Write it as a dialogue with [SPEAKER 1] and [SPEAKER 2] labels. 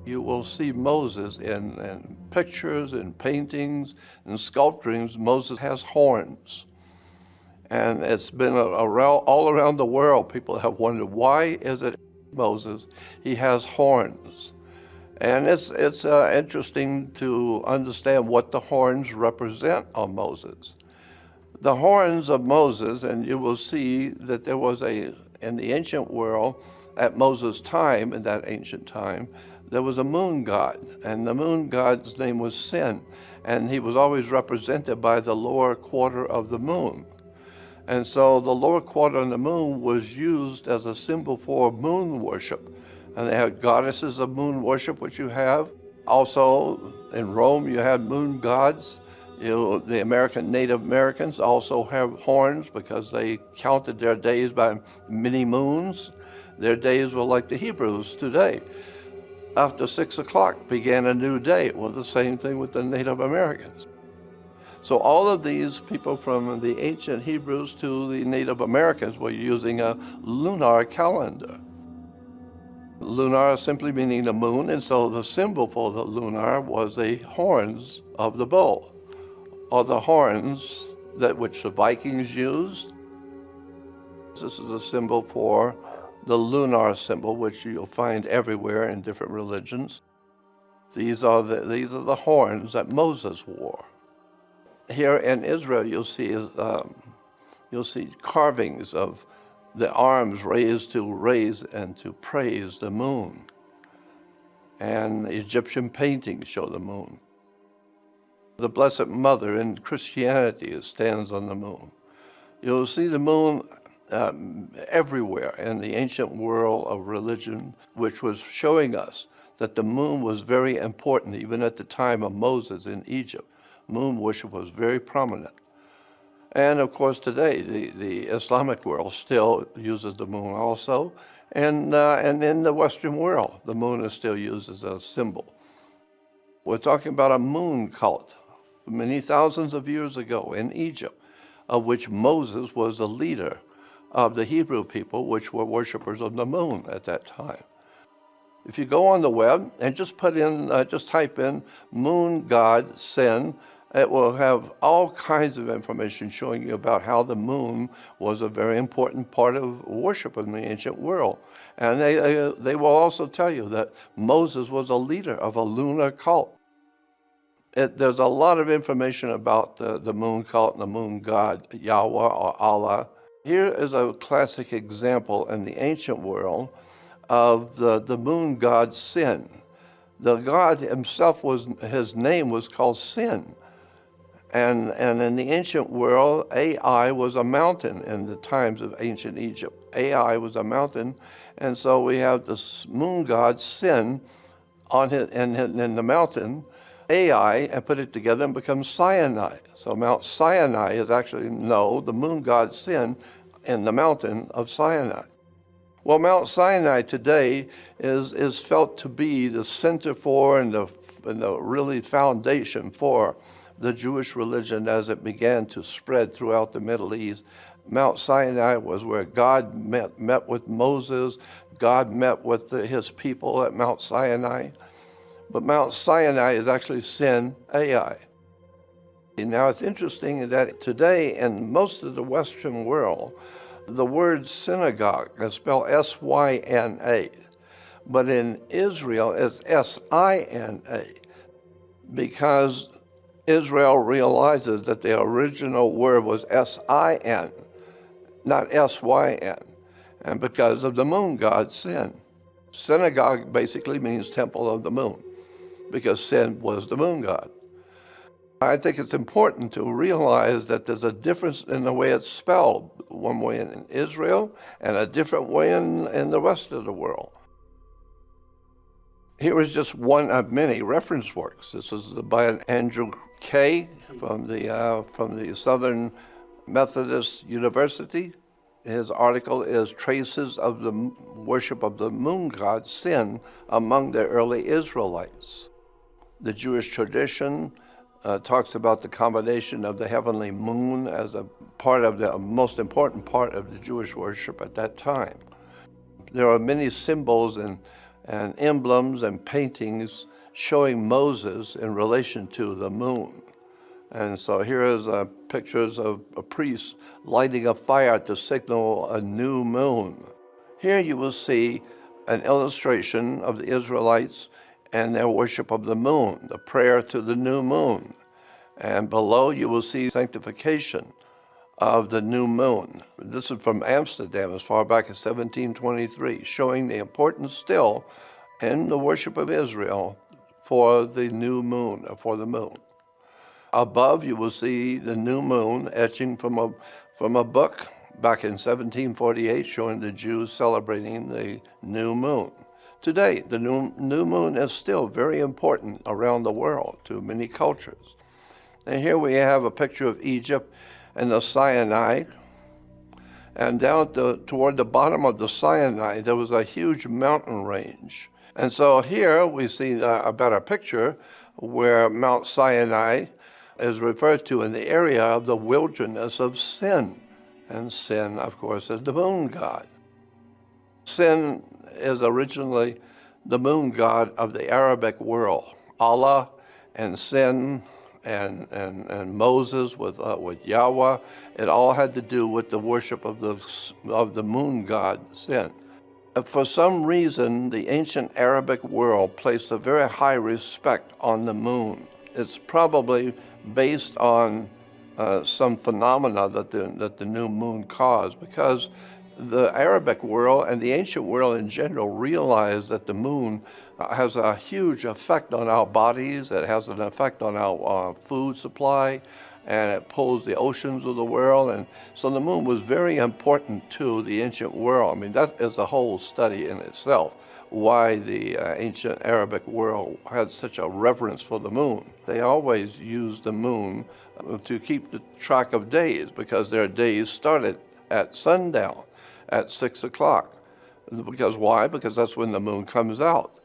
[SPEAKER 1] You will see Moses in pictures, in paintings, in sculptures. Moses has horns. And it's been all around the world. People have wondered, why is it Moses, he has horns? And it's interesting to understand what the horns represent on Moses. The horns of Moses, and you will see that there was in the ancient world, at Moses' time, in that ancient time, there was a moon god, and the moon god's name was Sin, and he was always represented by the lower quarter of the moon. And so the lower quarter of the moon was used as a symbol for moon worship. And they had goddesses of moon worship, which you have. Also, in Rome, you had moon gods. The Native Americans also have horns because they counted their days by many moons. Their days were like the Hebrews today. After 6 o'clock began a new day. Well, the same thing with the Native Americans. So all of these people from the ancient Hebrews to the Native Americans were using a lunar calendar. Lunar simply meaning the moon, and so the symbol for the lunar was the horns of the bull, or the horns which the Vikings used. This is a symbol for the lunar symbol, which you'll find everywhere in different religions. These are the horns that Moses wore. Here in Israel, you'll see carvings of the arms raised and to praise the moon. And Egyptian paintings show the moon. The Blessed Mother in Christianity stands on the moon. You'll see the moon everywhere in the ancient world of religion, which was showing us that the moon was very important, even at the time of Moses in Egypt. Moon worship was very prominent. And of course today, the Islamic world still uses the moon also. And in the Western world, the moon is still used as a symbol. We're talking about a moon cult many thousands of years ago in Egypt, of which Moses was the leader of the Hebrew people, which were worshipers of the moon at that time. If you go on the web and just type in moon god Sin, it will have all kinds of information showing you about how the moon was a very important part of worship in the ancient world. And they will also tell you that Moses was a leader of a lunar cult. There's a lot of information about the moon cult and the moon god, Yahweh or Allah. Here is a classic example in the ancient world of the moon god Sin. The god himself, his name was called Sin. And in the ancient world, Ai was a mountain in the times of ancient Egypt. Ai was a mountain, and so we have this moon god Sin in the mountain, Ai, and put it together and becomes Sinai. So Mount Sinai is actually the moon god Sin in the mountain of Sinai. Well, Mount Sinai today is felt to be the center for and the really foundation for the Jewish religion as it began to spread throughout the Middle East. Mount Sinai was where God met with Moses. God met with his people at Mount Sinai. But Mount Sinai is actually Sin Ai. Now it's interesting that today in most of the Western world, the word synagogue is spelled S-Y-N-A. But in Israel, it's S-I-N-A, because Israel realizes that the original word was S-I-N, not S-Y-N, and because of the moon god Sin. Synagogue basically means temple of the moon, because Sin was the moon god. I think it's important to realize that there's a difference in the way it's spelled, one way in Israel and a different way in the rest of the world. Here is just one of many reference works. This is by an Andrew Kay from the Southern Methodist University. His article is Traces of the Worship of the Moon God Sin Among the Early Israelites. The Jewish tradition talks about the combination of the heavenly moon as a part of the most important part of the Jewish worship at that time. There are many symbols and and emblems and paintings showing Moses in relation to the moon. And so here is pictures of a priest lighting a fire to signal a new moon. Here you will see an illustration of the Israelites and their worship of the moon, the prayer to the new moon. And below you will see sanctification of the new moon. This is from Amsterdam as far back as 1723, showing the importance still in the worship of Israel for the new moon, or for the moon. Above you will see the new moon etching from a book back in 1748, showing the Jews celebrating the new moon. Today, the new moon is still very important around the world to many cultures. And here we have a picture of Egypt and the Sinai. And down toward the bottom of the Sinai, there was a huge mountain range. And so here we see a better picture where Mount Sinai is referred to in the area of the wilderness of Sin. And Sin, of course, is the moon god. Sin is originally the moon god of the Arabic world. Allah and Sin and Moses with Yahweh, it all had to do with the worship of the moon god Sin. For some reason, the ancient Arabic world placed a very high respect on the moon. It's probably based on some phenomena that the new moon caused, because the Arabic world and the ancient world in general realized that the moon has a huge effect on our bodies. It has an effect on our food supply, and it pulls the oceans of the world. And so the moon was very important to the ancient world. I mean, that is a whole study in itself, why the ancient Arabic world had such a reverence for the moon. They always used the moon to keep the track of days, because their days started at sundown, at 6 o'clock. Because why? Because that's when the moon comes out.